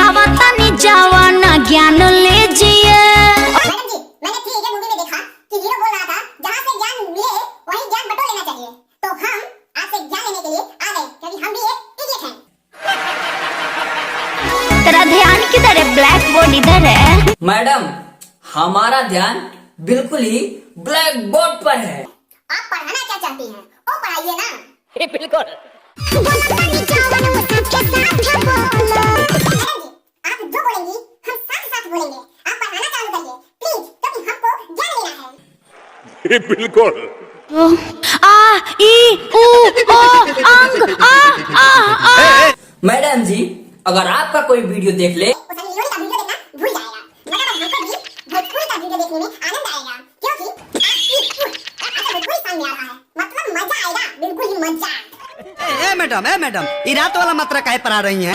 सिखावतानी जवाना ज्ञान लीजिए। मैडम जी, मैंने 3 इडियट मूवी में देखा कि हीरो बोल रहा था जहाँ से ज्ञान मिले वहीं ज्ञान बटोर लेना चाहिए। तो हम आपसे ज्ञान लेने के लिए आ गए क्योंकि हम भी एक इडियट हैं। तेरा ध्यान किधर है? ब्लैक बोर्ड इधर है। मैडम, हमारा ध्यान बिल्कुल ही ब्लैक बोर्ड पर है। आप पढ़ाना क्या चाहती हैं वो पढ़ाइए ना। बिल्कुल। मैडम जी, आप जो बोलेंगी हम साथ साथ बोलेंगे। आप पढ़ाना चालू करिए प्लीज, क्योंकि हमको ज्ञान लेना है। बिल्कुल। आ ई उ ओ अंग आ आ आ। मैडम जी, अगर आपका कोई वीडियो देख ले उसे लीलोनी का वीडियो देखना भूल जाएगा, मगर हमको भी भोजपुरी का वीडियो देखने में आनंद आएगा क्योंकि आपका भोजपुरी सामने आ रहा है, मतलब मजा आएगा, बिल्कुल ही मजा। ए मैडम, ये रात वाला मात्रा काहे पढ़ा रही हैं?